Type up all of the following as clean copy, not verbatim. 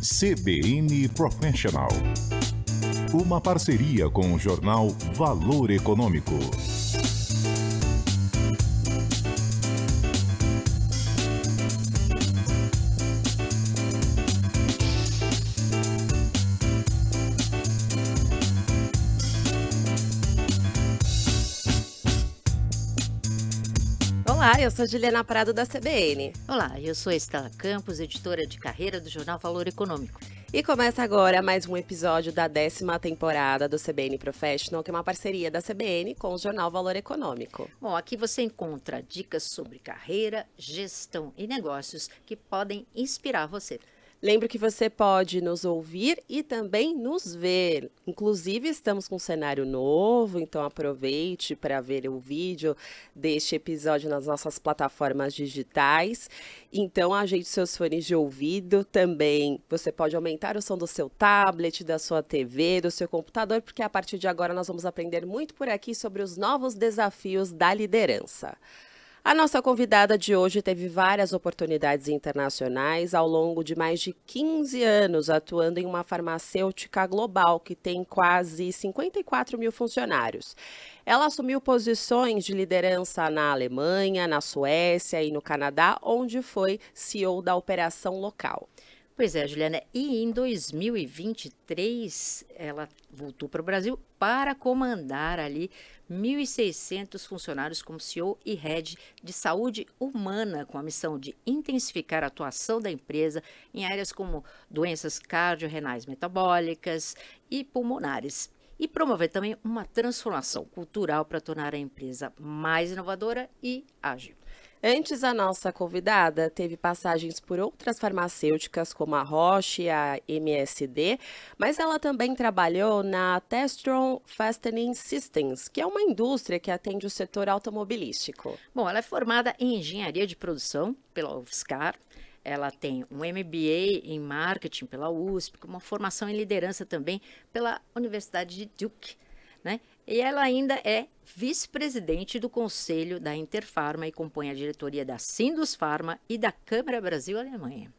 CBN Professional. Uma parceria com o jornal Valor Econômico. Olá, eu sou Juliana Prado da CBN. Olá, eu sou Estela Campos, editora de carreira do jornal Valor Econômico. E começa agora mais um episódio da 10ª temporada do CBN Professional, que é uma parceria da CBN com o jornal Valor Econômico. Bom, aqui você encontra dicas sobre carreira, gestão e negócios que podem inspirar você. Lembro que você pode nos ouvir e também nos ver. Inclusive, estamos com um cenário novo, então aproveite para ver o vídeo deste episódio nas nossas plataformas digitais. Então, ajeite seus fones de ouvido. Também você pode aumentar o som do seu tablet, da sua TV, do seu computador, porque a partir de agora nós vamos aprender muito por aqui sobre os novos desafios da liderança. A nossa convidada de hoje teve várias oportunidades internacionais ao longo de mais de 15 anos, atuando em uma farmacêutica global que tem quase 54 mil funcionários. Ela assumiu posições de liderança na Alemanha, na Suécia e no Canadá, onde foi CEO da operação local. Pois é, Juliana, e em 2023 ela voltou para o Brasil para comandar ali 1.600 funcionários como CEO e Head de Saúde Humana, com a missão de intensificar a atuação da empresa em áreas como doenças cardiorrenais metabólicas e pulmonares. E promover também uma transformação cultural para tornar a empresa mais inovadora e ágil. Antes, a nossa convidada teve passagens por outras farmacêuticas, como a Roche e a MSD, mas ela também trabalhou na Textron Fastening Systems, que é uma indústria que atende o setor automobilístico. Bom, ela é formada em engenharia de produção pela UFSCar. Ela tem um MBA em marketing pela USP, com uma formação em liderança também pela Universidade de Duke, né? E ela ainda é vice-presidente do Conselho da Interpharma e compõe a diretoria da Sinduspharma e da Câmara Brasil-Alemanha.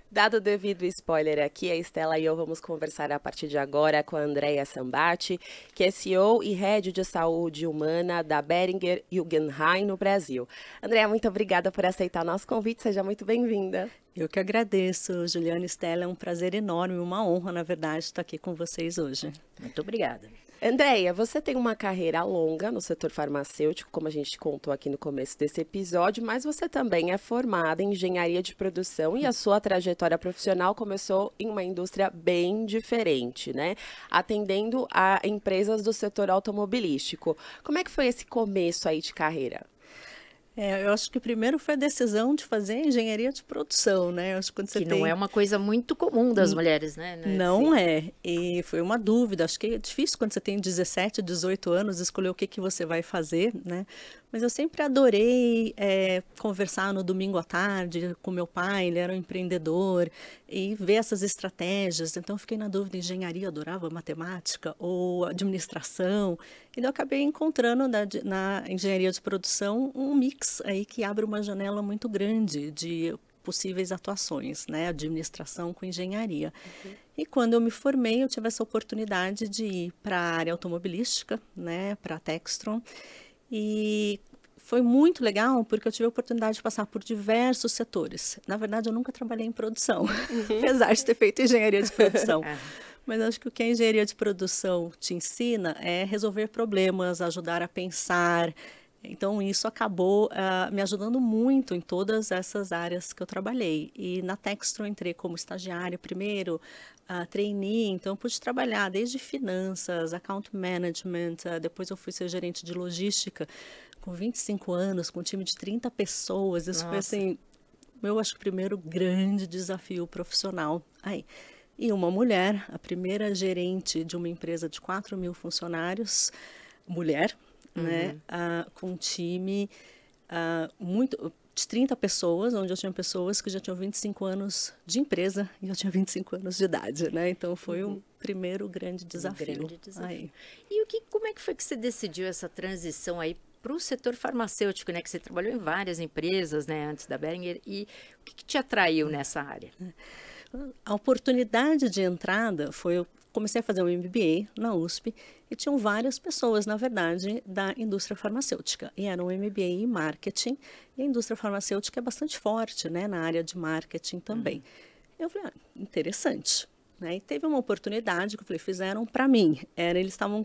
Dado o devido spoiler aqui, a Estela e eu vamos conversar a partir de agora com a Andrea Sambati, que é CEO e Head de Saúde Humana da Boehringer Ingelheim no Brasil. Andrea, muito obrigada por aceitar nosso convite, seja muito bem-vinda. Eu que agradeço, Juliana e Estela, é um prazer enorme, uma honra, na verdade, estar aqui com vocês hoje. Muito obrigada. Andrea, você tem uma carreira longa no setor farmacêutico, como a gente contou aqui no começo desse episódio, mas você também é formada em engenharia de produção e a sua trajetória profissional começou em uma indústria bem diferente, né? Atendendo a empresas do setor automobilístico. Como é que foi esse começo aí de carreira? Eu acho que primeiro foi a decisão de fazer engenharia de produção, né? Eu acho que quando você não é uma coisa muito comum das mulheres, né? Não é, e foi uma dúvida. Acho que é difícil quando você tem 17, 18 anos escolher o que você vai fazer, né? Mas eu sempre adorei conversar no domingo à tarde com meu pai, ele era um empreendedor, e ver essas estratégias. Então, eu fiquei na dúvida, engenharia, adorava matemática ou administração. E eu acabei encontrando na engenharia de produção um mix aí que abre uma janela muito grande de possíveis atuações, né? Administração com engenharia. Uhum. E quando eu me formei, eu tive essa oportunidade de ir para a área automobilística, né? Para a Textron. E foi muito legal porque eu tive a oportunidade de passar por diversos setores. Na verdade, eu nunca trabalhei em produção, apesar de ter feito engenharia de produção. Mas acho que o que a engenharia de produção te ensina é resolver problemas, ajudar a pensar. Então, isso acabou me ajudando muito em todas essas áreas que eu trabalhei. E na Textron eu entrei como estagiária primeiro, trainee, então eu pude trabalhar desde finanças, account management, depois eu fui ser gerente de logística com 25 anos, com um time de 30 pessoas. Isso foi assim, eu acho que o primeiro grande desafio profissional aí. E uma mulher, a primeira gerente de uma empresa de 4 mil funcionários, mulher, né, com um time de 30 pessoas, onde eu tinha pessoas que já tinham 25 anos de empresa e eu tinha 25 anos de idade, né? Então foi um primeiro grande desafio. Aí. E como é que foi que você decidiu essa transição aí para o setor farmacêutico, né? Que você trabalhou em várias empresas, né, antes da Boehringer, e o que te atraiu nessa área? A oportunidade de entrada foi, eu comecei a fazer um MBA na USP e tinham várias pessoas, na verdade, da indústria farmacêutica. E era um MBA em marketing, e a indústria farmacêutica é bastante forte, né, na área de marketing também. Eu falei, interessante. Né? E teve uma oportunidade que eu falei, fizeram para mim. Eles estavam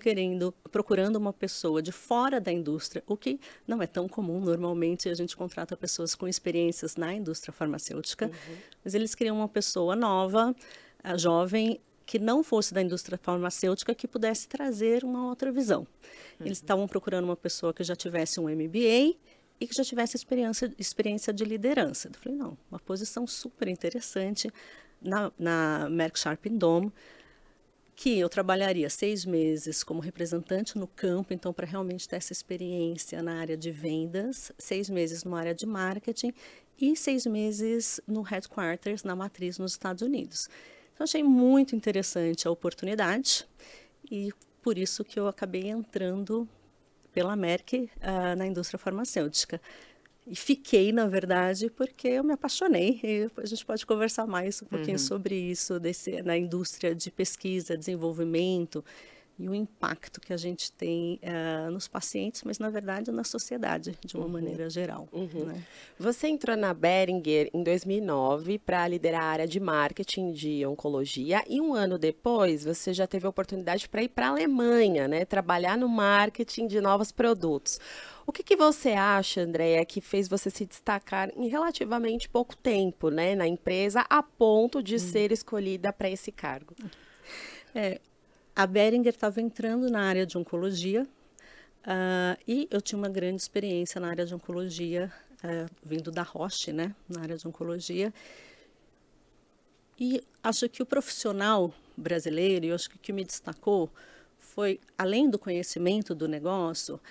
procurando uma pessoa de fora da indústria, o que não é tão comum. Normalmente a gente contrata pessoas com experiências na indústria farmacêutica, mas eles queriam uma pessoa nova, jovem, que não fosse da indústria farmacêutica, que pudesse trazer uma outra visão. Eles estavam procurando uma pessoa que já tivesse um MBA e que já tivesse experiência de liderança. Eu falei, não, uma posição super interessante. Na Merck Sharp & Dohme, que eu trabalharia 6 meses como representante no campo, então para realmente ter essa experiência na área de vendas, 6 meses na área de marketing e 6 meses no headquarters, na matriz nos Estados Unidos. Então achei muito interessante a oportunidade e por isso que eu acabei entrando pela Merck na indústria farmacêutica. E fiquei, na verdade, porque eu me apaixonei. E a gente pode conversar mais um pouquinho sobre isso, na indústria de pesquisa, desenvolvimento e o impacto que a gente tem nos pacientes, mas, na verdade, na sociedade, de uma maneira geral. Né? Você entrou na Boehringer em 2009 para liderar a área de marketing de oncologia e um ano depois você já teve a oportunidade para ir para a Alemanha, né? Trabalhar no marketing de novos produtos. O que você acha, Andréa, que fez você se destacar em relativamente pouco tempo, né, na empresa, a ponto de ser escolhida para esse cargo? A Boehringer estava entrando na área de oncologia e eu tinha uma grande experiência na área de oncologia, vindo da Roche, né, na área de oncologia. E acho que o profissional brasileiro, eu acho que o que me destacou foi, além do conhecimento do negócio,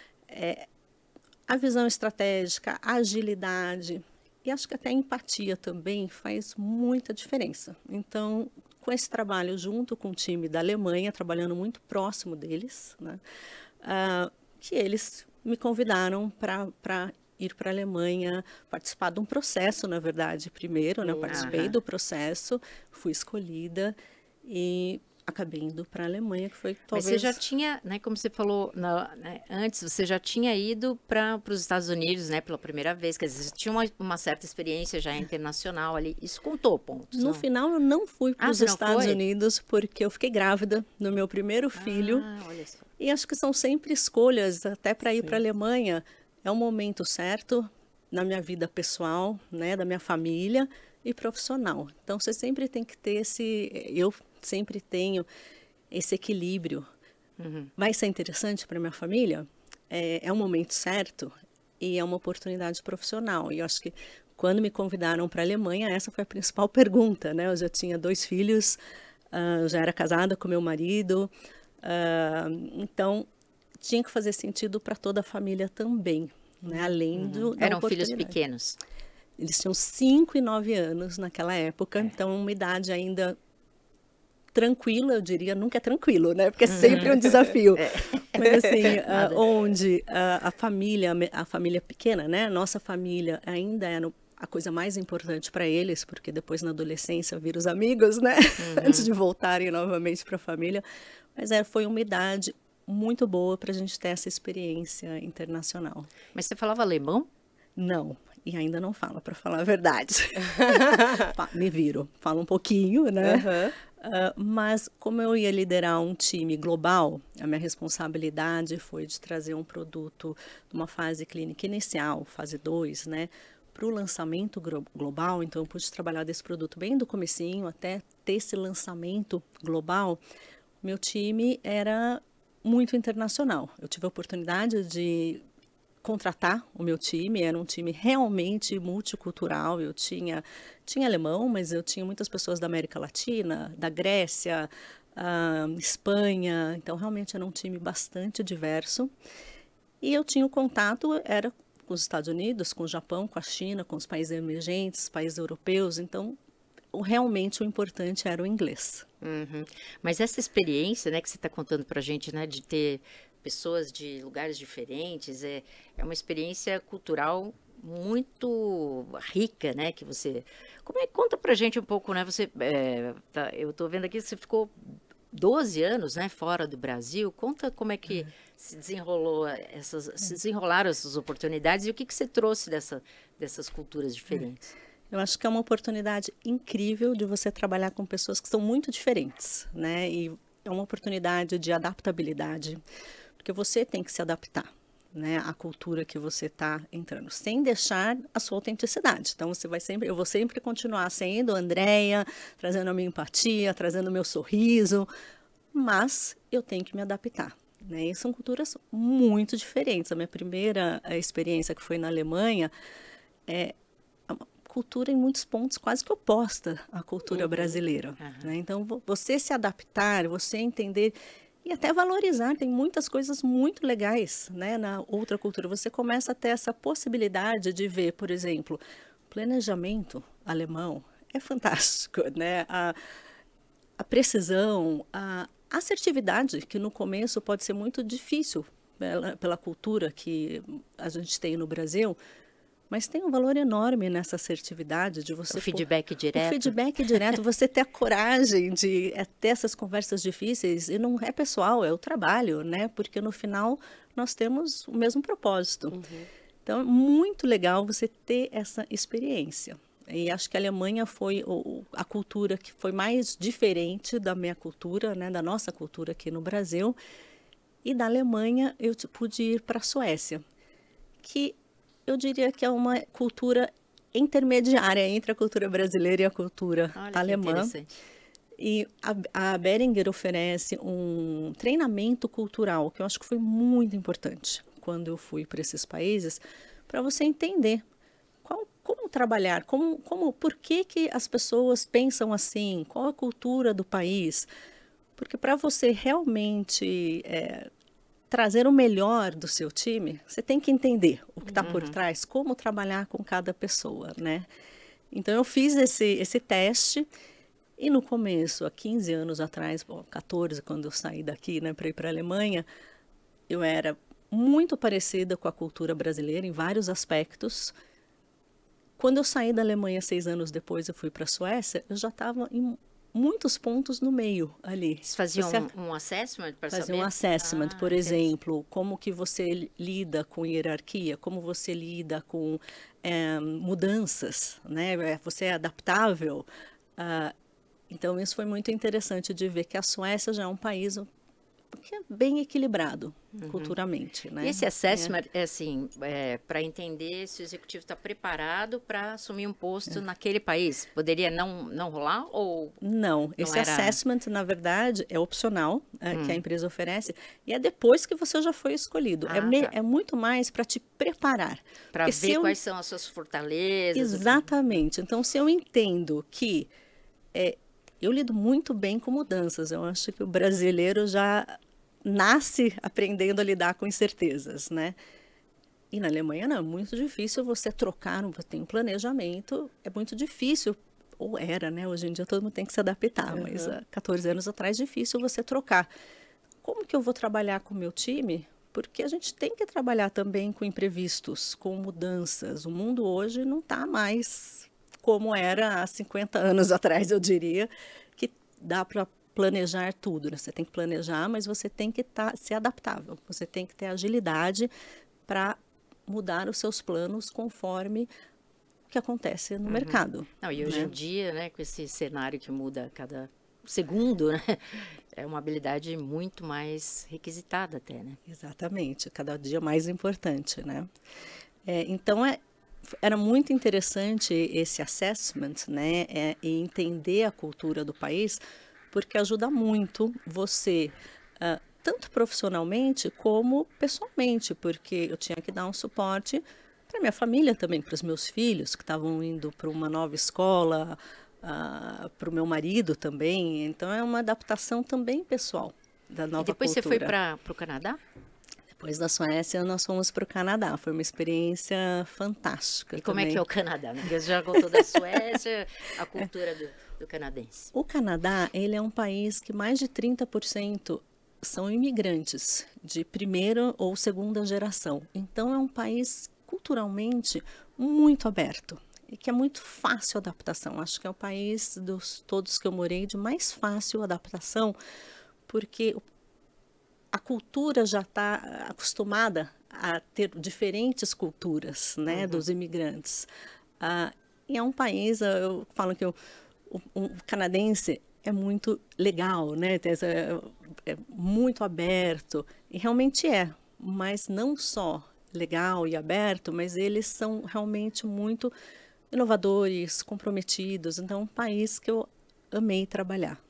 a visão estratégica, a agilidade e acho que até a empatia também faz muita diferença. Então, com esse trabalho junto com o time da Alemanha, trabalhando muito próximo deles, né, que eles me convidaram para ir para a Alemanha, participar de um processo, na verdade, primeiro, né, eu participei do processo, fui escolhida e acabei indo para a Alemanha, que foi talvez... Mas você já tinha, né, como você falou antes, você já tinha ido para os Estados Unidos, né, pela primeira vez, quer dizer, você tinha uma certa experiência já internacional ali, isso contou pontos? No final, eu não fui para os Estados Unidos, porque eu fiquei grávida no meu primeiro filho, olha só. E acho que são sempre escolhas, até para ir para a Alemanha, é o momento certo na minha vida pessoal, né, da minha família e profissional. Então, você sempre tem que ter eu sempre tenho esse equilíbrio. Vai ser interessante para minha família? É um momento certo e é uma oportunidade profissional. E eu acho que quando me convidaram para a Alemanha, essa foi a principal pergunta, né? Eu já tinha 2 filhos, já era casada com meu marido, então tinha que fazer sentido para toda a família também, né? Além da Eram filhos pequenos? Eles tinham 5 e 9 anos naquela época, então uma idade ainda tranquila, eu diria, nunca é tranquilo, né? Porque é sempre um desafio. Mas assim, onde a família pequena, né? Nossa família ainda era a coisa mais importante para eles, porque depois na adolescência viram os amigos, né? Antes de voltarem novamente para a família. Mas foi uma idade muito boa para a gente ter essa experiência internacional. Mas você falava alemão? Não. E ainda não fala, para falar a verdade. Me viro. Falo um pouquinho, né? Mas como eu ia liderar um time global, a minha responsabilidade foi de trazer um produto de uma fase clínica inicial, fase 2, né? Para o lançamento global. Então, eu pude trabalhar desse produto bem do comecinho até ter esse lançamento global. Meu time era muito internacional. Eu tive a oportunidade de contratar o meu time, era um time realmente multicultural. Eu tinha alemão, mas eu tinha muitas pessoas da América Latina, da Grécia, Espanha, então realmente era um time bastante diverso. E eu tinha o contato, era com os Estados Unidos, com o Japão, com a China, com os países emergentes, países europeus, então realmente o importante era o inglês. Mas essa experiência, né, que você está contando para a gente, né, de ter pessoas de lugares diferentes, é uma experiência cultural muito rica, né? Que você... Conta pra gente um pouco, né? Você, eu estou vendo aqui que você ficou 12 anos, né, fora do Brasil. Conta como é que se desenrolaram essas oportunidades e o que você trouxe dessas culturas diferentes. Eu acho que é uma oportunidade incrível de você trabalhar com pessoas que são muito diferentes, né? E é uma oportunidade de adaptabilidade, porque você tem que se adaptar, né, à cultura que você está entrando, sem deixar a sua autenticidade. Então, eu vou sempre continuar sendo Andréia, trazendo a minha empatia, trazendo o meu sorriso, mas eu tenho que me adaptar, né? E são culturas muito diferentes. A minha primeira experiência, que foi na Alemanha, é uma cultura em muitos pontos quase que oposta à cultura brasileira, né? Então, você se adaptar, você entender e até valorizar, tem muitas coisas muito legais, né, na outra cultura. Você começa a ter essa possibilidade de ver, por exemplo, planejamento alemão é fantástico, né? A precisão, a assertividade, que no começo pode ser muito difícil pela cultura que a gente tem no Brasil, mas tem um valor enorme nessa assertividade de você... O feedback direto. O feedback direto, você ter a coragem de ter essas conversas difíceis, e não é pessoal, é o trabalho, né? Porque no final nós temos o mesmo propósito. Então é muito legal você ter essa experiência. E acho que a Alemanha foi a cultura que foi mais diferente da minha cultura, né? Da nossa cultura aqui no Brasil. E da Alemanha eu pude ir para a Suécia, que eu diria que é uma cultura intermediária entre a cultura brasileira e a cultura alemã. E a Behringer oferece um treinamento cultural, que eu acho que foi muito importante quando eu fui para esses países, para você entender como trabalhar, por que as pessoas pensam assim, qual a cultura do país. Porque para você realmente trazer o melhor do seu time, você tem que entender o que está por trás, como trabalhar com cada pessoa, né? Então, eu fiz esse teste e no começo, há 15 anos atrás, 14, quando eu saí daqui, né, para ir para a Alemanha, eu era muito parecida com a cultura brasileira em vários aspectos. Quando eu saí da Alemanha 6 anos depois, eu fui para a Suécia, eu já estava em muitos pontos no meio ali. Vocês faziam um assessment para saber? Faziam um assessment, por exemplo, como que você lida com hierarquia, como você lida com mudanças, né? Você é adaptável. Então, isso foi muito interessante de ver que a Suécia já é um país que é bem equilibrado culturalmente, né? E esse assessment é assim, para entender se o executivo está preparado para assumir um posto naquele país. Poderia não rolar ou não? Esse assessment, na verdade, é opcional, que a empresa oferece, e é depois que você já foi escolhido. É muito mais para te preparar. Para ver quais são as suas fortalezas. Exatamente. Então, se eu entendo que eu lido muito bem com mudanças. Eu acho que o brasileiro já nasce aprendendo a lidar com incertezas, né? E na Alemanha não, é muito difícil você trocar, tem um planejamento, é muito difícil, ou era, né? Hoje em dia todo mundo tem que se adaptar, mas há 14 anos atrás é difícil você trocar. Como que eu vou trabalhar com o meu time? Porque a gente tem que trabalhar também com imprevistos, com mudanças. O mundo hoje não está mais como era há 50 anos atrás, eu diria, que dá para planejar tudo, né? Você tem que planejar, mas você tem que ser adaptável, você tem que ter agilidade para mudar os seus planos conforme o que acontece no mercado. Não, e hoje em dia, né, com esse cenário que muda a cada segundo, né, é uma habilidade muito mais requisitada até, né? Exatamente, cada dia mais importante, né? Então, era muito interessante esse assessment, né, e entender a cultura do país, porque ajuda muito você, tanto profissionalmente como pessoalmente, porque eu tinha que dar um suporte para minha família também, para os meus filhos que estavam indo para uma nova escola, para o meu marido também. Então, é uma adaptação também pessoal da nova cultura. E depois você foi para o Canadá? Depois da Suécia, nós fomos para o Canadá. Foi uma experiência fantástica. E como também. É que é o Canadá? Porque você já contou da Suécia, a cultura do canadense. O Canadá, ele é um país que mais de 30% são imigrantes de primeira ou segunda geração. Então, é um país culturalmente muito aberto e que é muito fácil a adaptação. Acho que é o país dos todos que eu morei de mais fácil adaptação, porque a cultura já está acostumada a ter diferentes culturas, né, dos imigrantes. E é um país, eu falo que o canadense é muito legal, né, é muito aberto, e realmente é, mas não só legal e aberto, mas eles são realmente muito inovadores, comprometidos. Então, é um país que eu amei trabalhar.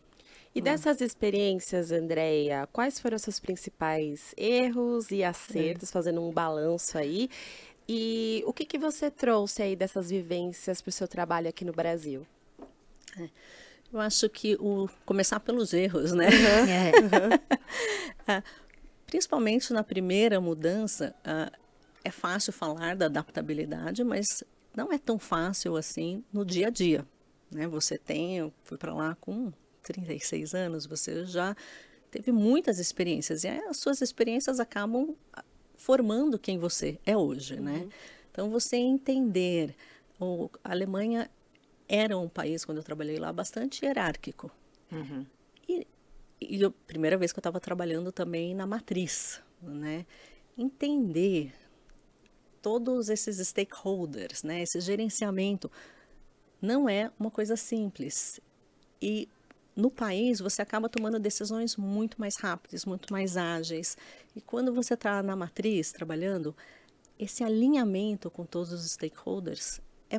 E dessas experiências, Andréia, quais foram os seus principais erros e acertos, fazendo um balanço aí? E o que que você trouxe aí dessas vivências para o seu trabalho aqui no Brasil? Eu acho que começar pelos erros, né? Principalmente na primeira mudança, é fácil falar da adaptabilidade, mas não é tão fácil assim no dia a dia, né? Eu fui para lá com 36 anos, você já teve muitas experiências, e as suas experiências acabam formando quem você é hoje, né? Então, você entender, a Alemanha era um país, quando eu trabalhei lá, bastante hierárquico. E a primeira vez que eu estava trabalhando também na matriz, né? Entender todos esses stakeholders, né? Esse gerenciamento não é uma coisa simples. E no país você acaba tomando decisões muito mais rápidas, muito mais ágeis. E quando você está na matriz trabalhando, esse alinhamento com todos os stakeholders é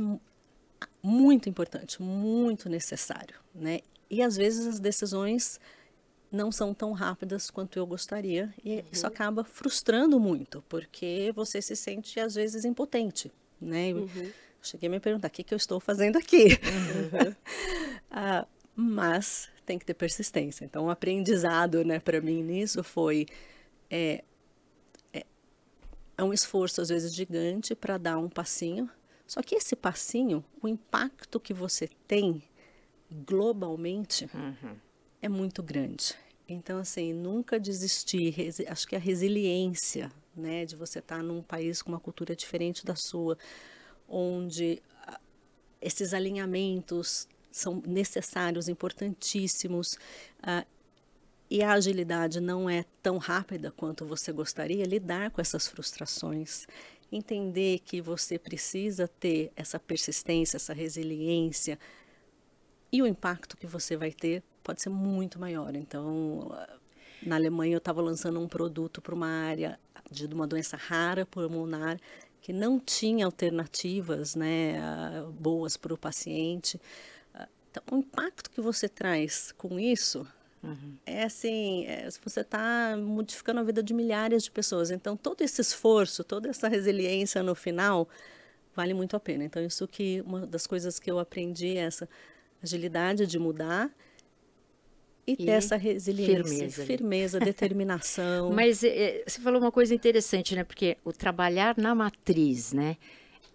muito importante, muito necessário, né? E às vezes as decisões não são tão rápidas quanto eu gostaria, e isso acaba frustrando muito, porque você se sente às vezes impotente, né? Eu cheguei a me perguntar, o que eu estou fazendo aqui? Mas tem que ter persistência. Então, o aprendizado, né, para mim nisso foi é um esforço às vezes gigante para dar um passinho. Só que esse passinho, o impacto que você tem globalmente é muito grande. Então, assim, nunca desistir. Acho que a resiliência, né, de você estar num país com uma cultura diferente da sua, onde esses alinhamentos são necessários, importantíssimos, e a agilidade não é tão rápida quanto você gostaria, lidar com essas frustrações, entender que você precisa ter essa persistência, essa resiliência, e o impacto que você vai ter pode ser muito maior. Então, na Alemanha eu estava lançando um produto para uma área de uma doença rara pulmonar, que não tinha alternativas, né, boas para o paciente. Então, o impacto que você traz com isso é assim, você está modificando a vida de milhares de pessoas. Então, todo esse esforço, toda essa resiliência no final, vale muito a pena. Então, isso que uma das coisas que eu aprendi é essa agilidade de mudar e ter essa resiliência, firmeza, determinação. Mas você falou uma coisa interessante, né? Porque o trabalhar na matriz, né?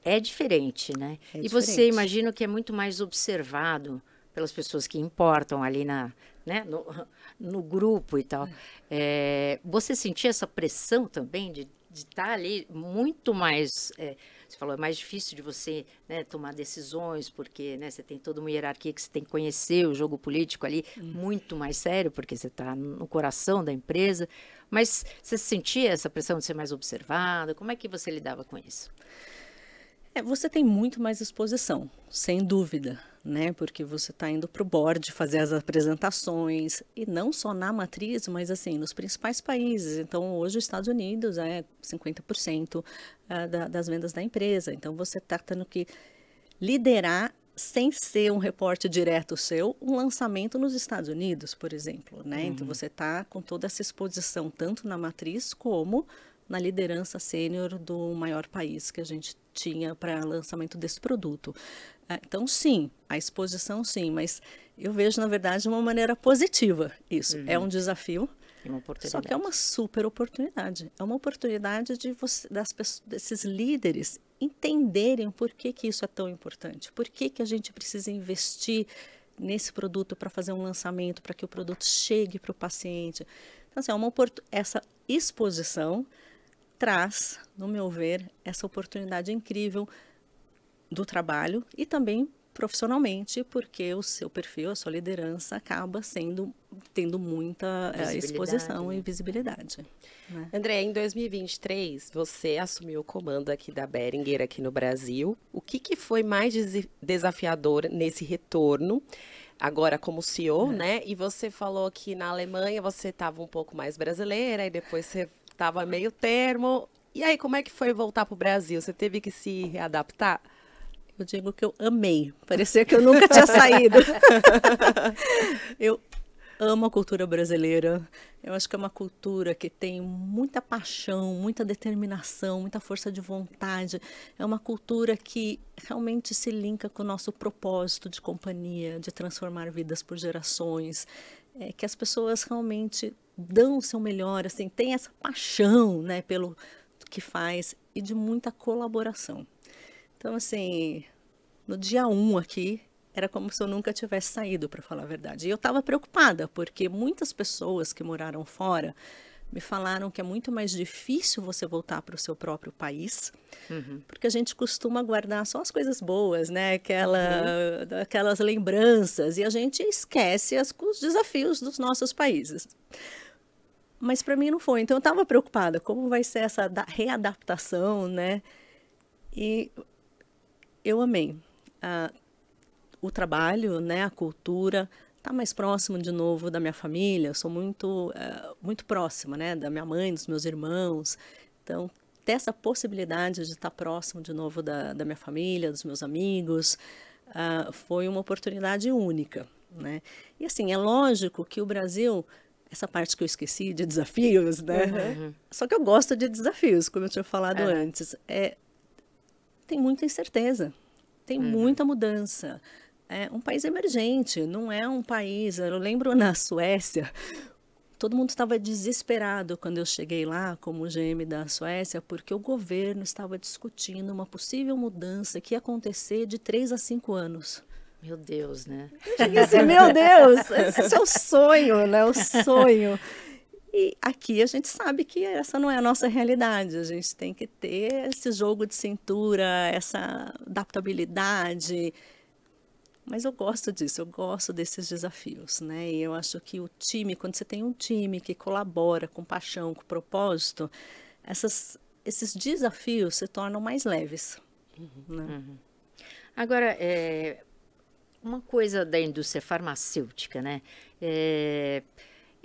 É diferente, né? É e diferente. Você imagina que é muito mais observado pelas pessoas que importam ali né? no grupo e tal. Você sentia essa pressão também de estar ali muito mais... você falou, é mais difícil de você, né, tomar decisões, porque, né, você tem toda uma hierarquia que você tem que conhecer, o jogo político ali muito mais sério, porque você está no coração da empresa. Mas você sentia essa pressão de ser mais observada? Como é que você lidava com isso? Você tem muito mais exposição, sem dúvida, né? Porque você está indo para o board fazer as apresentações, e não só na matriz, mas assim, nos principais países. Então, hoje os Estados Unidos é 50% das vendas da empresa. Então, você está tendo que liderar, sem ser um reporte direto seu, um lançamento nos Estados Unidos, por exemplo, né? Então, você está com toda essa exposição, tanto na matriz como na liderança sênior do maior país que a gente tinha para lançamento desse produto. Então, sim, a exposição sim, mas eu vejo, na verdade, de uma maneira positiva isso. É um desafio, só que é uma super oportunidade. É uma oportunidade de desses líderes entenderem por que isso é tão importante, por que a gente precisa investir nesse produto para fazer um lançamento, para que o produto chegue para o paciente. Então, assim, essa exposição traz, no meu ver, essa oportunidade incrível do trabalho e também profissionalmente, porque o seu perfil, a sua liderança acaba tendo muita exposição, né, e visibilidade. Né? André, em 2023, você assumiu o comando aqui da Behringer, aqui no Brasil. O que foi mais desafiador nesse retorno, agora como CEO, né? E você falou que na Alemanha você estava um pouco mais brasileira, e depois você estava meio termo. E aí, como é que foi voltar para o Brasil? Você teve que se readaptar? Eu digo que eu amei. Parecia que eu nunca tinha saído. Eu amo a cultura brasileira. Eu acho que é uma cultura que tem muita paixão, muita determinação, muita força de vontade. É uma cultura que realmente se linka com o nosso propósito de companhia, de transformar vidas por gerações. Que as pessoas realmente dão o seu melhor, assim, tem essa paixão, né, pelo que faz e de muita colaboração. Então, assim, no dia 1 aqui, era como se eu nunca tivesse saído, para falar a verdade. E eu estava preocupada, porque muitas pessoas que moraram fora me falaram que é muito mais difícil você voltar para o seu próprio país, porque a gente costuma guardar só as coisas boas, né? Aquelas lembranças, e a gente esquece os desafios dos nossos países. Mas para mim não foi. Então eu estava preocupada, como vai ser essa readaptação, né? E eu amei o trabalho, né, a cultura, tá mais próximo de novo da minha família. Eu sou muito próxima, né, da minha mãe, dos meus irmãos. Então, ter essa possibilidade de estar próximo de novo da minha família, dos meus amigos, foi uma oportunidade única, né? E assim, é lógico que o Brasil, essa parte que eu esqueci de desafios, né? Só que eu gosto de desafios, como eu tinha falado antes. Tem muita incerteza, tem muita mudança. É um país emergente, não é um país... Eu lembro na Suécia, todo mundo estava desesperado quando eu cheguei lá como GM da Suécia, porque o governo estava discutindo uma possível mudança que ia acontecer de 3 a 5 anos. Meu Deus, né? Eu cheguei assim, meu Deus, esse é o sonho, né? O sonho. E aqui a gente sabe que essa não é a nossa realidade. A gente tem que ter esse jogo de cintura, essa adaptabilidade. Mas eu gosto disso, eu gosto desses desafios, né? E eu acho que o time, quando você tem um time que colabora com paixão, com propósito, esses desafios se tornam mais leves. Né? Agora, uma coisa da indústria farmacêutica, né?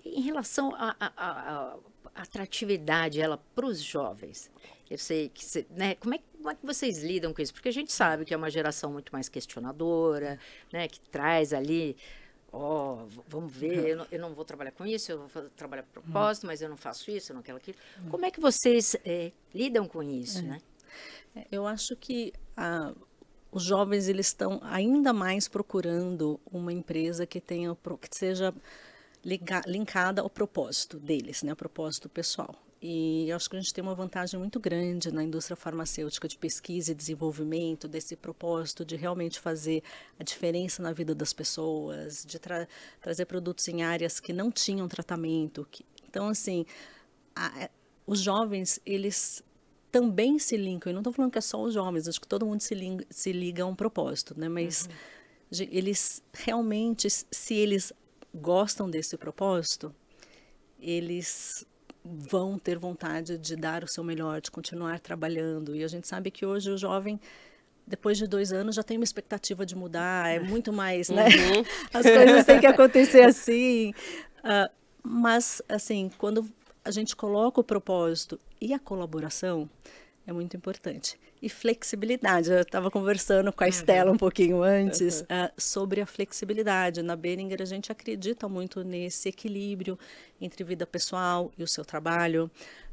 Em relação à atratividade para os jovens, eu sei que né, como é que vocês lidam com isso? Porque a gente sabe que é uma geração muito mais questionadora, né, que traz ali, vamos ver, eu não vou trabalhar com isso, eu vou trabalhar por propósito, mas eu não faço isso, eu não quero aquilo. Como é que vocês lidam com isso, né? Eu acho que os jovens eles estão ainda mais procurando uma empresa que seja linkada ao propósito deles, né, ao propósito pessoal. E eu acho que a gente tem uma vantagem muito grande na indústria farmacêutica de pesquisa e desenvolvimento, desse propósito de realmente fazer a diferença na vida das pessoas, de trazer produtos em áreas que não tinham tratamento. Então, assim, os jovens, eles também se linkam, e não estou falando que é só os jovens, acho que todo mundo se liga a um propósito, né? Mas eles realmente, se eles gostam desse propósito, eles vão ter vontade de dar o seu melhor, de continuar trabalhando. E a gente sabe que hoje o jovem, depois de 2 anos, já tem uma expectativa de mudar, é muito mais, né? As coisas têm que acontecer assim. Mas, assim, quando a gente coloca o propósito e a colaboração, é muito importante. E flexibilidade. Eu estava conversando com a Estela um pouquinho antes sobre a flexibilidade. Na Behringer, a gente acredita muito nesse equilíbrio entre vida pessoal e o seu trabalho.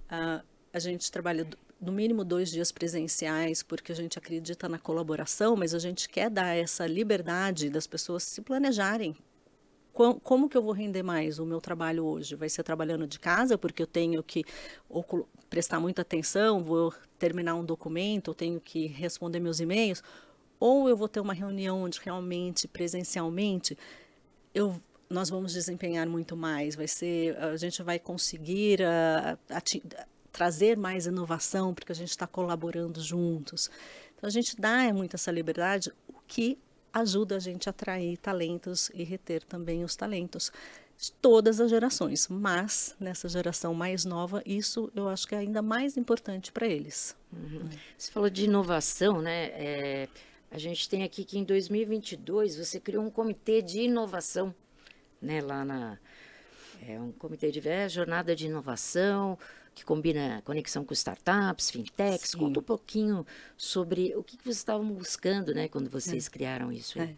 A gente trabalha no mínimo 2 dias presenciais, porque a gente acredita na colaboração, mas a gente quer dar essa liberdade das pessoas se planejarem. Como que eu vou render mais o meu trabalho hoje? Vai ser trabalhando de casa, porque eu tenho que prestar muita atenção, vou terminar um documento, eu tenho que responder meus e-mails, ou eu vou ter uma reunião onde realmente, presencialmente, nós vamos desempenhar muito mais, a gente vai conseguir trazer mais inovação, porque a gente está colaborando juntos. Então, a gente dá muito essa liberdade, o que ajuda a gente a atrair talentos e reter também os talentos de todas as gerações. Mas, nessa geração mais nova, isso eu acho que é ainda mais importante para eles. Você falou de inovação, né? A gente tem aqui que em 2022 você criou um comitê de inovação, né? Um comitê de jornada de inovação, que combina conexão com startups, fintechs. Sim. Conta um pouquinho sobre o que vocês estavam buscando, né, quando vocês criaram isso aí.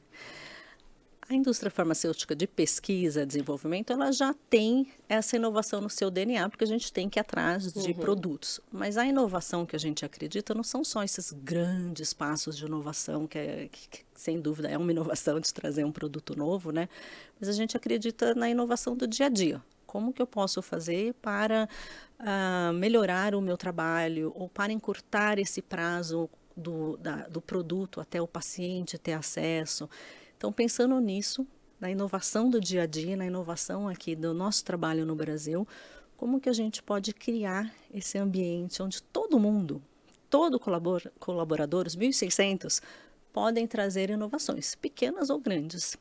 A indústria farmacêutica de pesquisa e desenvolvimento, ela já tem essa inovação no seu DNA, porque a gente tem que ir atrás de produtos. Mas a inovação que a gente acredita não são só esses grandes passos de inovação, que sem dúvida é uma inovação de trazer um produto novo, né? Mas a gente acredita na inovação do dia a dia. Como que eu posso fazer para melhorar o meu trabalho ou para encurtar esse prazo do produto até o paciente ter acesso? Então, pensando nisso, na inovação do dia a dia, na inovação aqui do nosso trabalho no Brasil, como que a gente pode criar esse ambiente onde todo mundo, todo colaborador, os 1.600, podem trazer inovações, pequenas ou grandes.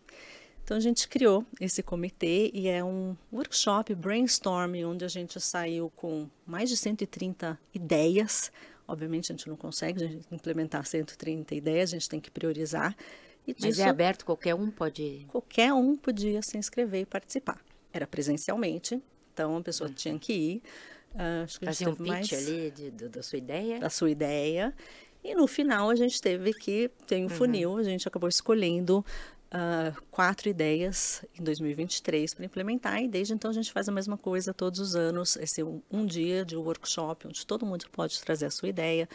Então, a gente criou esse comitê e é um workshop, brainstorming, onde a gente saiu com mais de 130 ideias. Obviamente, a gente não consegue implementar 130 ideias, a gente tem que priorizar. Mas é aberto, qualquer um pode... Qualquer um podia se inscrever e participar. Era presencialmente, então a pessoa tinha que ir. Acho que fazer um pitch ali da sua ideia. Da sua ideia. E no final a gente teve que ter um funil, a gente acabou escolhendo 4 ideias em 2023 para implementar, e desde então a gente faz a mesma coisa todos os anos, esse um dia de workshop, onde todo mundo pode trazer a sua ideia.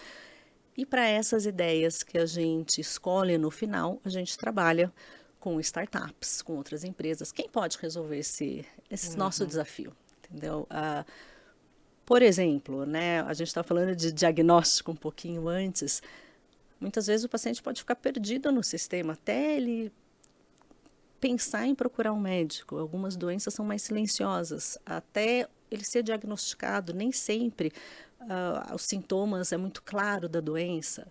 E para essas ideias que a gente escolhe no final, a gente trabalha com startups, com outras empresas. Quem pode resolver esse nosso desafio? Entendeu? Por exemplo, né, a gente está falando de diagnóstico um pouquinho antes. Muitas vezes o paciente pode ficar perdido no sistema até ele pensar em procurar um médico. Algumas doenças são mais silenciosas. Até ele ser diagnosticado, nem sempre os sintomas é muito claro da doença.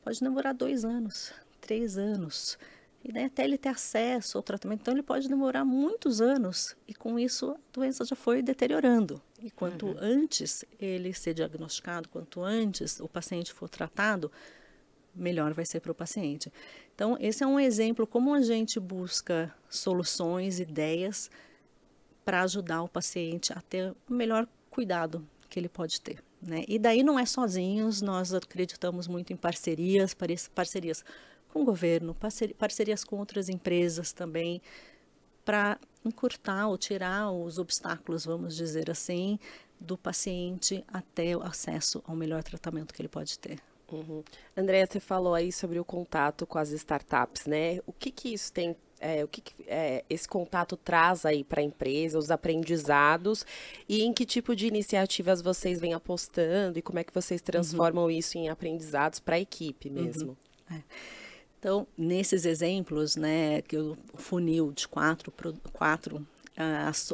Pode demorar 2 anos, 3 anos. E daí até ele ter acesso ao tratamento. Então, ele pode demorar muitos anos. E com isso, a doença já foi deteriorando. E quanto antes ele ser diagnosticado, quanto antes o paciente for tratado, melhor vai ser para o paciente. Então, esse é um exemplo como a gente busca soluções, ideias para ajudar o paciente a ter o melhor cuidado que ele pode ter, né? E daí não é sozinhos, nós acreditamos muito em parcerias com o governo, parcerias com outras empresas também, para encurtar ou tirar os obstáculos, vamos dizer assim, do paciente até o acesso ao melhor tratamento que ele pode ter. Andréa, você falou aí sobre o contato com as startups, né? O que isso tem, esse contato traz aí para a empresa, os aprendizados, e em que tipo de iniciativas vocês vêm apostando e como é que vocês transformam isso em aprendizados para a equipe mesmo? Então, nesses exemplos, né, que o funil de quatro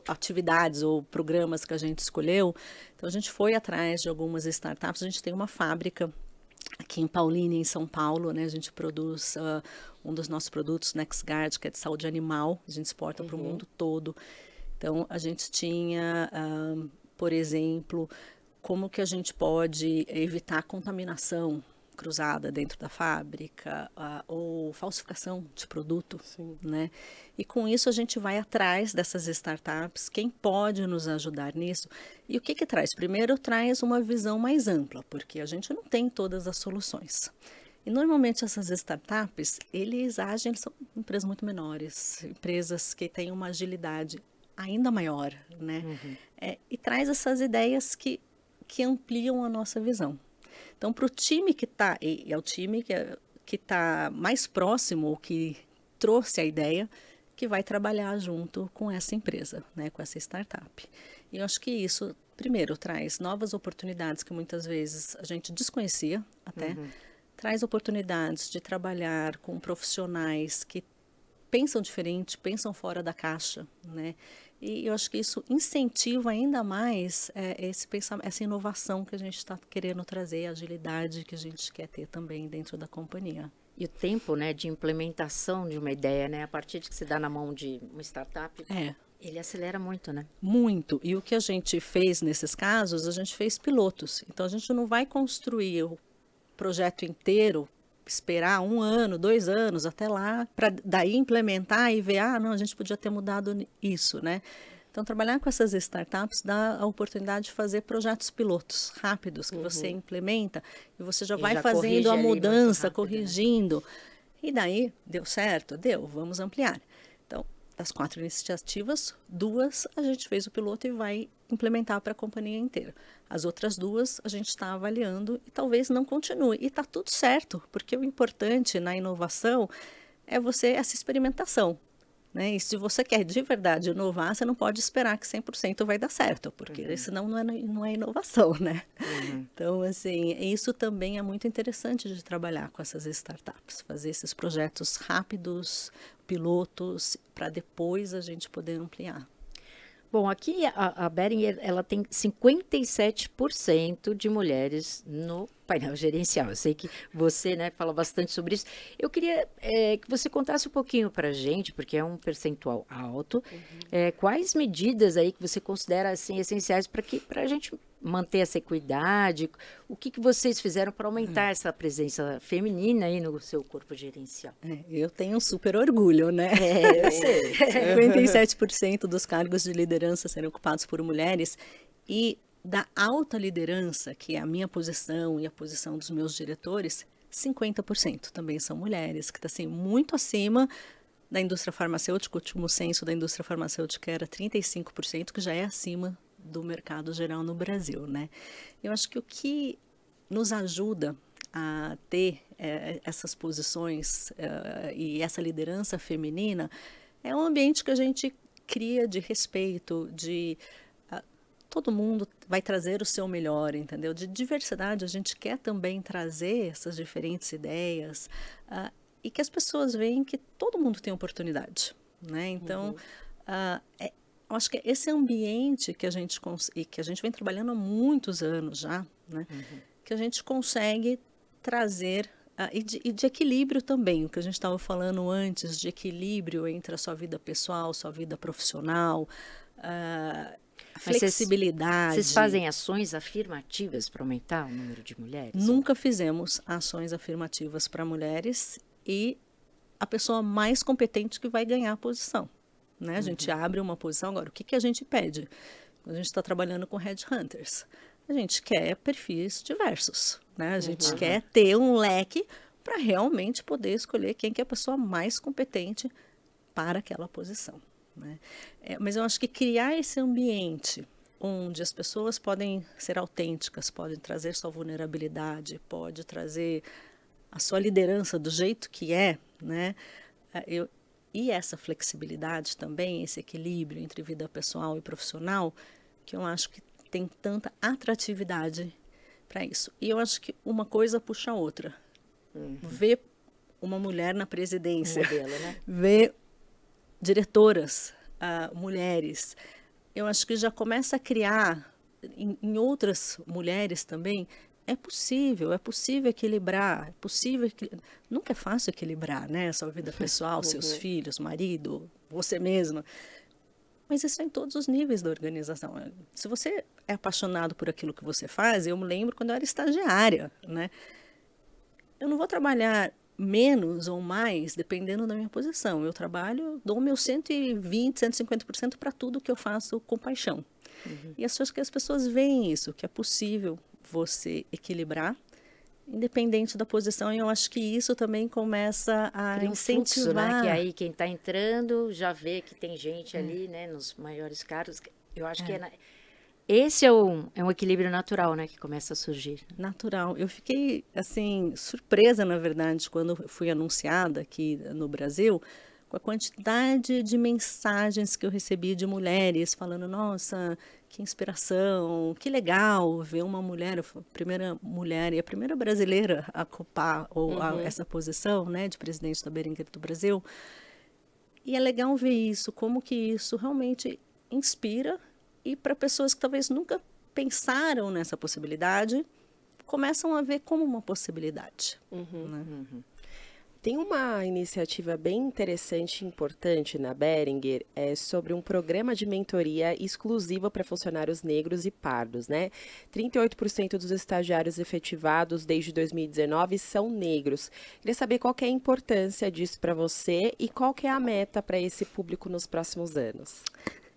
atividades ou programas que a gente escolheu, então a gente foi atrás de algumas startups. A gente tem uma fábrica aqui em Paulínia, em São Paulo, né? A gente produz um dos nossos produtos, NexGard, que é de saúde animal. A gente exporta para o mundo todo. Então, a gente tinha, por exemplo, como que a gente pode evitar contaminação cruzada dentro da fábrica ou falsificação de produto, né? E com isso a gente vai atrás dessas startups, quem pode nos ajudar nisso. E o que traz? Primeiro traz uma visão mais ampla, porque a gente não tem todas as soluções. E normalmente essas startups, eles são empresas muito menores, empresas que têm uma agilidade ainda maior, né? E traz essas ideias que ampliam a nossa visão. Então, para o time que está, é o time que está mais próximo, que trouxe a ideia, que vai trabalhar junto com essa empresa, né, com essa startup. E eu acho que isso, primeiro, traz novas oportunidades que muitas vezes a gente desconhecia até, traz oportunidades de trabalhar com profissionais que pensam diferente, pensam fora da caixa, né? E eu acho que isso incentiva ainda mais essa inovação que a gente está querendo trazer, a agilidade que a gente quer ter também dentro da companhia. E o tempo, né, de implementação de uma ideia, né, a partir de que se dá na mão de uma startup, ele acelera muito, né? Muito. E o que a gente fez nesses casos, a gente fez pilotos. Então, a gente não vai construir o projeto inteiro, esperar 1 ano, 2 anos, até lá, para daí implementar e ver, não, a gente podia ter mudado isso, né? Então, trabalhar com essas startups dá a oportunidade de fazer projetos pilotos rápidos, que você implementa e você já vai fazendo a mudança, corrigindo. Né? E daí, deu certo? Deu, vamos ampliar. Então, das 4 iniciativas, 2 a gente fez o piloto e vai implementar para a companhia inteira. As outras 2 a gente está avaliando e talvez não continue. E está tudo certo, porque o importante na inovação é essa experimentação. Né? E se você quer de verdade inovar, você não pode esperar que 100% vai dar certo, porque senão não é inovação, né? Então, assim, isso também é muito interessante de trabalhar com essas startups, fazer esses projetos rápidos, pilotos, para depois a gente poder ampliar. Bom, aqui a Behringer, ela tem 57% de mulheres no painel gerencial. Eu sei que você, né, fala bastante sobre isso. Eu queria que você contasse um pouquinho para a gente, porque é um percentual alto, quais medidas aí que você considera assim, essenciais para a gente manter essa equidade? O que vocês fizeram para aumentar essa presença feminina aí no seu corpo gerencial? Eu tenho um super orgulho, né? Eu sei. 57% dos cargos de liderança serem ocupados por mulheres e da alta liderança, que é a minha posição e a posição dos meus diretores, 50% também são mulheres, que está assim, muito acima da indústria farmacêutica. O último censo da indústria farmacêutica era 35%, que já é acima do mercado geral no Brasil, né? Eu acho que o que nos ajuda a ter essas posições e essa liderança feminina é um ambiente que a gente cria de respeito, de todo mundo vai trazer o seu melhor, entendeu? De diversidade, a gente quer também trazer essas diferentes ideias e que as pessoas veem que todo mundo tem oportunidade, né? Então, eu acho que é esse ambiente que a gente vem trabalhando há muitos anos já, né? Que a gente consegue trazer e de equilíbrio também, o que a gente estava falando antes, de equilíbrio entre a sua vida pessoal, sua vida profissional, a flexibilidade. Vocês fazem ações afirmativas para aumentar o número de mulheres? Nunca fizemos ações afirmativas para mulheres e a pessoa mais competente que vai ganhar a posição. Né? A gente abre uma posição. Agora, o que a gente pede? Quando a gente está trabalhando com headhunters, a gente quer perfis diversos. Né? A gente quer ter um leque para realmente poder escolher quem que é a pessoa mais competente para aquela posição. Né? Mas eu acho que criar esse ambiente onde as pessoas podem ser autênticas, podem trazer sua vulnerabilidade, pode trazer a sua liderança do jeito que é, né? E essa flexibilidade também, esse equilíbrio entre vida pessoal e profissional, que eu acho que tem tanta atratividade para isso. E eu acho que uma coisa puxa a outra. Ver uma mulher na presidência, modelo, né? Ver diretoras, mulheres, eu acho que já começa a criar em outras mulheres também. É possível equilibrar, nunca é fácil equilibrar, né? Sua vida pessoal, seus filhos, marido, você mesma. Mas isso é em todos os níveis da organização. Se você é apaixonado por aquilo que você faz, eu me lembro quando eu era estagiária, né? Eu não vou trabalhar menos ou mais dependendo da minha posição. Eu trabalho, dou meu 120%, 150% para tudo que eu faço com paixão. E acho que as pessoas veem isso, que é possível você equilibrar, independente da posição, e eu acho que isso também começa a incentivar. Fluxo, né? Que aí quem está entrando já vê que tem gente ali, né, nos maiores cargos. Eu acho que esse é um equilíbrio natural, né, que começa a surgir. Natural. Eu fiquei, assim, surpresa, na verdade, quando fui anunciada aqui no Brasil, com a quantidade de mensagens que eu recebi de mulheres falando, nossa, que inspiração, que legal ver uma mulher, a primeira mulher e a primeira brasileira a ocupar essa posição, né, de presidente da Behringer do Brasil. E é legal ver isso, como que isso realmente inspira, e para pessoas que talvez nunca pensaram nessa possibilidade, começam a ver como uma possibilidade. Né? Tem uma iniciativa bem interessante e importante na Behringer, sobre um programa de mentoria exclusivo para funcionários negros e pardos, né? 38% dos estagiários efetivados desde 2019 são negros. Queria saber qual que é a importância disso para você e qual que é a meta para esse público nos próximos anos.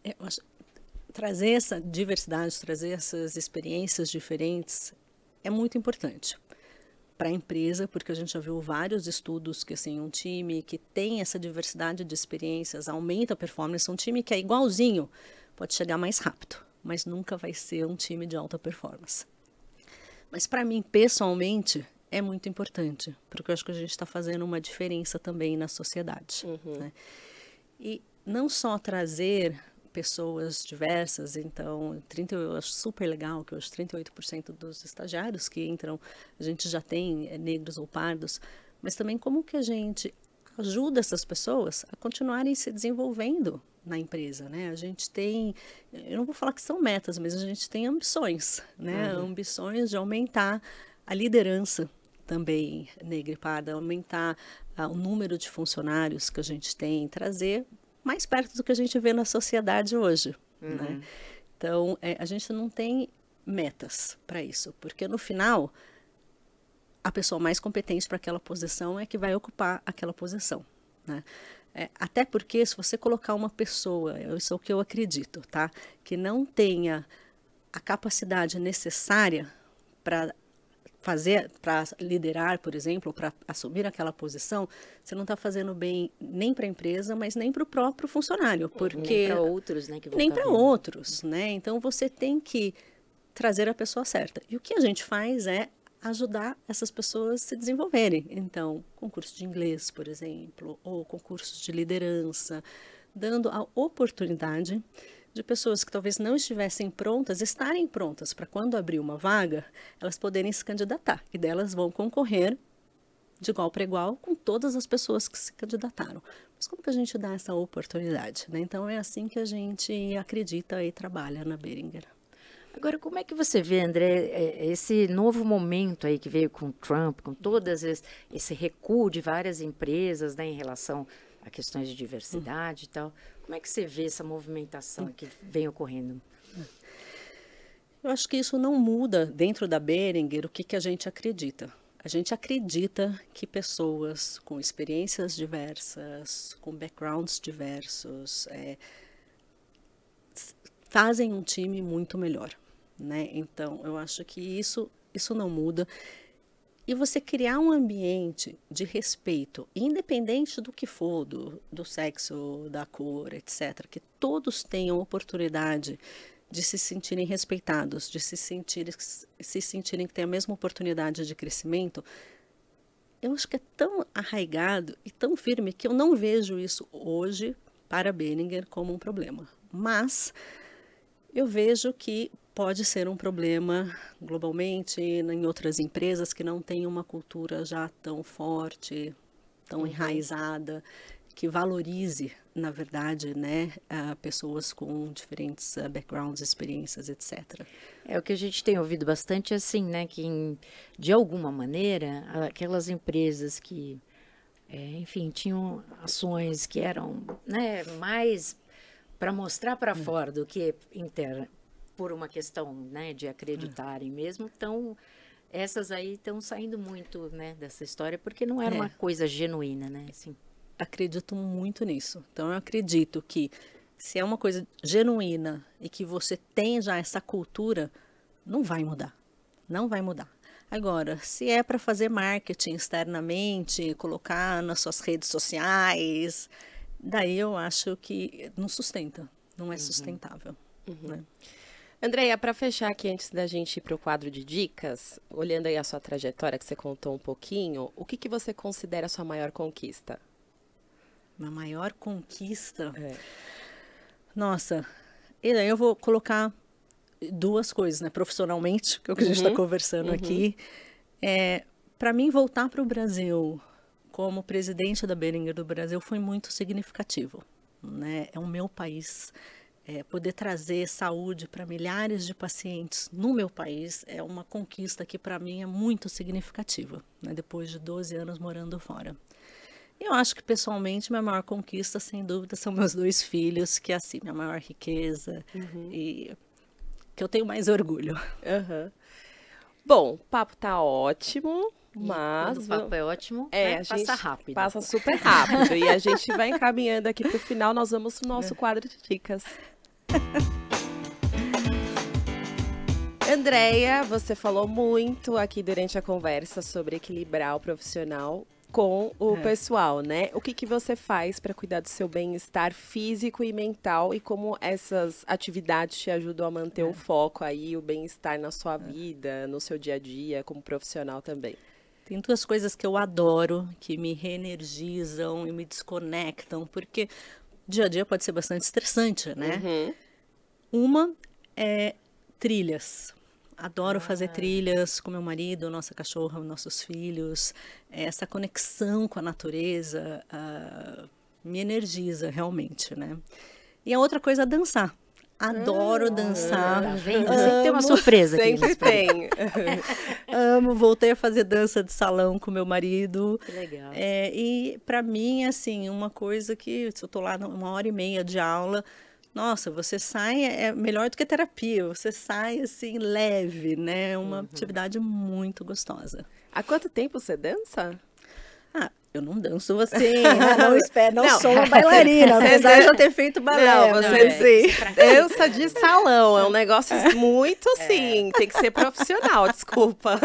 Eu acho, trazer essa diversidade, trazer essas experiências diferentes é muito importante para a empresa, porque a gente já viu vários estudos que assim, um time que tem essa diversidade de experiências aumenta a performance. Um time que é igualzinho pode chegar mais rápido, mas nunca vai ser um time de alta performance. Mas para mim, pessoalmente, é muito importante, porque eu acho que a gente está fazendo uma diferença também na sociedade. Né? E não só trazer pessoas diversas, então eu acho super legal que hoje 38% dos estagiários que entram, a gente já tem negros ou pardos, mas também como que a gente ajuda essas pessoas a continuarem se desenvolvendo na empresa, né? A gente tem, eu não vou falar que são metas, mas a gente tem ambições, né? Ambições de aumentar a liderança também negra e parda, aumentar o número de funcionários que a gente tem, trazer mais perto do que a gente vê na sociedade hoje. Né? Então, a gente não tem metas para isso, porque no final, a pessoa mais competente para aquela posição é que vai ocupar aquela posição. Né? Até porque, se você colocar uma pessoa, isso é o que eu acredito, tá? Que não tenha a capacidade necessária para liderar, por exemplo, para assumir aquela posição, você não está fazendo bem nem para a empresa, mas nem para o próprio funcionário, porque nem para outros, né? Nem para outros, né? Então você tem que trazer a pessoa certa. E o que a gente faz é ajudar essas pessoas a se desenvolverem. Então, concurso de inglês, por exemplo, ou concursos de liderança, dando a oportunidade de pessoas que talvez não estivessem prontas, estarem prontas para quando abrir uma vaga, elas poderem se candidatar. E delas vão concorrer de igual para igual com todas as pessoas que se candidataram. Mas como que a gente dá essa oportunidade? Né? Então é assim que a gente acredita e trabalha na Behringer. Agora, como é que você vê, André, esse novo momento aí que veio com o Trump, com todas esse recuo de várias empresas, né, em relação a questões de diversidade e tal? Como é que você vê essa movimentação que vem ocorrendo? Eu acho que isso não muda dentro da Behringer o que a gente acredita. A gente acredita que pessoas com experiências diversas, com backgrounds diversos, fazem um time muito melhor. Né? Então, eu acho que isso não muda. E você criar um ambiente de respeito, independente do que for, do sexo, da cor, etc., que todos tenham oportunidade de se sentirem respeitados, de se sentirem que têm a mesma oportunidade de crescimento, eu acho que é tão arraigado e tão firme que eu não vejo isso hoje para a Behringer como um problema. Mas eu vejo que pode ser um problema globalmente, em outras empresas que não têm uma cultura já tão forte, tão enraizada, que valorize, na verdade, né, pessoas com diferentes backgrounds, experiências, etc. É o que a gente tem ouvido bastante assim, né, que de alguma maneira, aquelas empresas que, enfim, tinham ações que eram, né, mais para mostrar para fora do que interna, por uma questão, né, de acreditarem mesmo, essas aí estão saindo muito, né, dessa história, porque não era uma coisa genuína, né, assim. Acredito muito nisso. Então, eu acredito que se é uma coisa genuína e que você tem já essa cultura, não vai mudar. Não vai mudar. Agora, se é para fazer marketing externamente, colocar nas suas redes sociais, daí eu acho que não sustenta, não é sustentável. Né? Andréia, para fechar aqui, antes da gente ir para o quadro de dicas, olhando aí a sua trajetória que você contou um pouquinho, o que você considera a sua maior conquista? Uma maior conquista? Nossa, e daí eu vou colocar duas coisas, né? Profissionalmente, que é o que a gente está conversando aqui. Para mim, voltar para o Brasil como presidente da Boehringer do Brasil, foi muito significativo, né? É o meu país. Poder trazer saúde para milhares de pacientes no meu país é uma conquista que para mim é muito significativa, né? Depois de 12 anos morando fora. Eu acho que pessoalmente minha maior conquista, sem dúvida, são meus 2 filhos, que é assim, minha maior riqueza e que eu tenho mais orgulho. Bom, o papo tá ótimo. Mas quando o papo é ótimo, passa rápido. Passa super rápido. E a gente vai encaminhando aqui para o final. Nós vamos no nosso quadro de dicas. Andréia, você falou muito aqui durante a conversa sobre equilibrar o profissional com o pessoal, né? O que você faz para cuidar do seu bem-estar físico e mental e como essas atividades te ajudam a manter o foco aí, o bem-estar na sua vida, no seu dia a dia, como profissional também? Tem 2 coisas que eu adoro, que me reenergizam e me desconectam, porque o dia a dia pode ser bastante estressante, né? Uma é trilhas. Adoro fazer trilhas com meu marido, nossa cachorra, nossos filhos. Essa conexão com a natureza me energiza realmente, né? E a outra coisa é dançar. Adoro dançar. Tá vendo? Sempre tem uma surpresa aqui. Sempre tem. Amo, voltei a fazer dança de salão com meu marido. Que legal. E para mim, assim, uma coisa que, se eu tô lá 1h30 de aula, nossa, você sai, é melhor do que terapia, você sai assim, leve, né? É uma atividade muito gostosa. Há quanto tempo você dança? Eu não danço assim, né? Não sou uma bailarina, apesar de eu ter feito balé. Não, você dança de salão, é um negócio muito assim, tem que ser profissional, desculpa.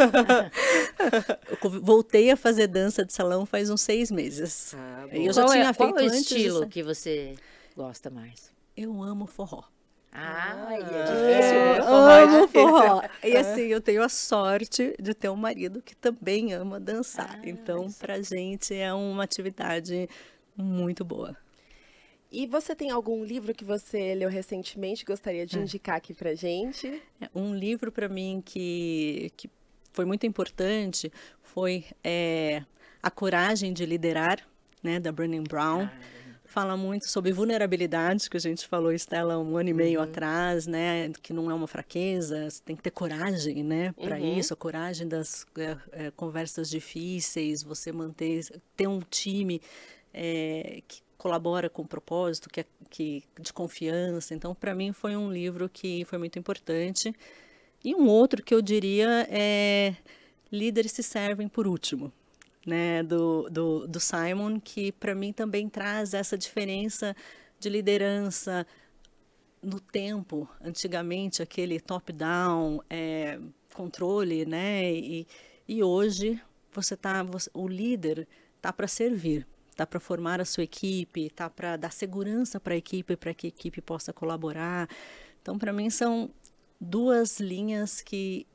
Eu voltei a fazer dança de salão faz uns 6 meses. Eu já tinha feito qual é o antes estilo que você gosta mais? Eu amo forró. É difícil ver Amo forró. E assim, eu tenho a sorte de ter um marido que também ama dançar. Então, pra gente é uma atividade muito boa. E você tem algum livro que você leu recentemente, gostaria de indicar aqui pra gente? Um livro para mim que foi muito importante foi A Coragem de Liderar, né, da Brené Brown. Fala muito sobre vulnerabilidade, que a gente falou, Estela, 1 ano e meio atrás, né? Que não é uma fraqueza, você tem que ter coragem, né? Para isso, a coragem das conversas difíceis, você ter um time que colabora com o propósito, de confiança. Então, para mim, foi um livro que foi muito importante. E um outro que eu diria é Líderes se Servem por Último. Né, do Simon, que para mim também traz essa diferença de liderança no tempo. Antigamente, aquele top-down, controle, né? E hoje o líder tá para servir, tá para formar a sua equipe, tá para dar segurança para a equipe, para que a equipe possa colaborar. Então, para mim, são 2 linhas que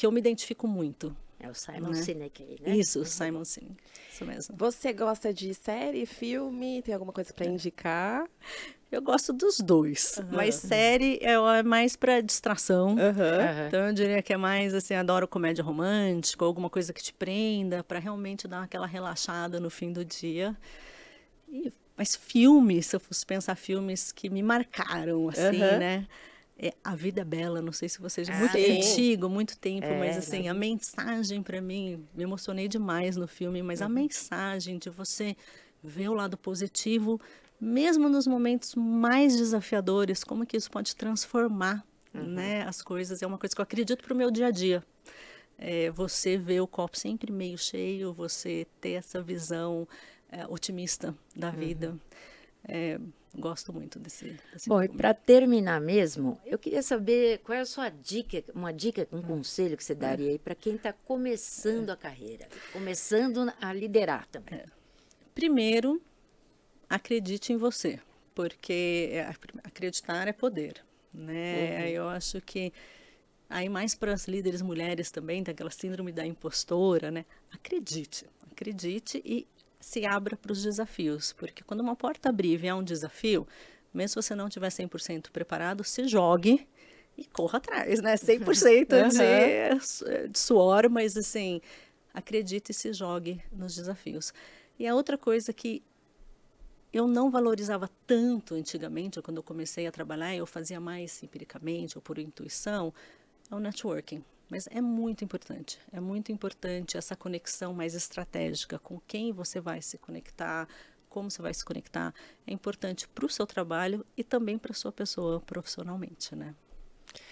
eu me identifico muito. É o Simon Sinek aí, né? Isso, Simon Sinek. Isso mesmo. Você gosta de série, filme? Tem alguma coisa para indicar? Eu gosto dos 2, mas série é mais para distração. Então eu diria que é mais assim, adoro comédia romântica, alguma coisa que te prenda, para realmente dar aquela relaxada no fim do dia. Mas filmes, se eu fosse pensar filmes que me marcaram, assim, né? A Vida é Bela, não sei se você já... Muito antigo, muito tempo, mas assim, a mensagem para mim, me emocionei demais no filme, mas a mensagem de você ver o lado positivo, mesmo nos momentos mais desafiadores, como que isso pode transformar, né, as coisas, é uma coisa que eu acredito para o meu dia a dia. Você vê o copo sempre meio cheio, você ter essa visão otimista da vida. Gosto muito desse Bom, filme. e para terminar mesmo, eu queria saber qual é a sua dica, um conselho que você daria aí para quem está começando a carreira, começando a liderar também. Primeiro, acredite em você, porque acreditar é poder, né? Eu acho que aí mais para as líderes mulheres também, tem aquela síndrome da impostora, né? Acredite e se abra para os desafios, porque quando uma porta abrir e vier um desafio, mesmo se você não estiver 100% preparado, se jogue e corra atrás, né? 100% de suor, mas assim, acredite e se jogue nos desafios. E a outra coisa que eu não valorizava tanto antigamente, quando eu comecei a trabalhar, eu fazia mais empiricamente ou por intuição, é o networking. Mas é muito importante essa conexão mais estratégica, com quem você vai se conectar, como você vai se conectar. É importante para o seu trabalho e também para a sua pessoa profissionalmente, né?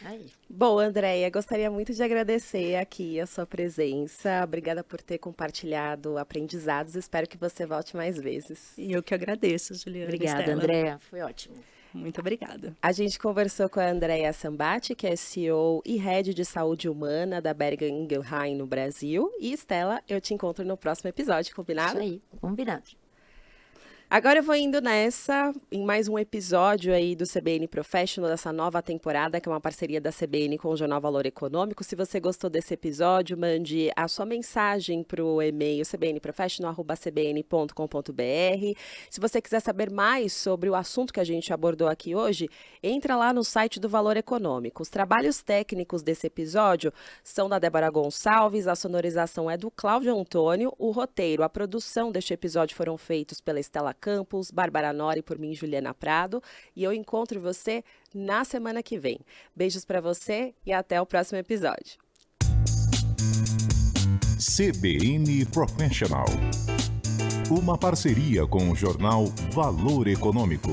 Aí. Bom, Andréia, gostaria muito de agradecer aqui a sua presença. Obrigada por ter compartilhado aprendizados. Espero que você volte mais vezes. E eu que agradeço, Juliana. Obrigada, Estela. Andréia. Foi ótimo. Muito obrigada. A gente conversou com a Andréia Sambati, que é CEO e Head de Saúde Humana da Boehringer Ingelheim no Brasil. E Estela, eu te encontro no próximo episódio, combinado? Isso aí, combinado. Agora eu vou indo em mais um episódio aí do CBN Professional, dessa nova temporada, que é uma parceria da CBN com o Jornal Valor Econômico. Se você gostou desse episódio, mande a sua mensagem para o e-mail cbnprofessional@cbn.com.br. Se você quiser saber mais sobre o assunto que a gente abordou aqui hoje, entra lá no site do Valor Econômico. Os trabalhos técnicos desse episódio são da Débora Gonçalves, a sonorização é do Cláudio Antônio, o roteiro, a produção deste episódio foram feitos pela Estela Campos, Bárbara Nori, por mim, Juliana Prado. E eu encontro você na semana que vem. Beijos para você e até o próximo episódio. CBN Professional. Uma parceria com o jornal Valor Econômico.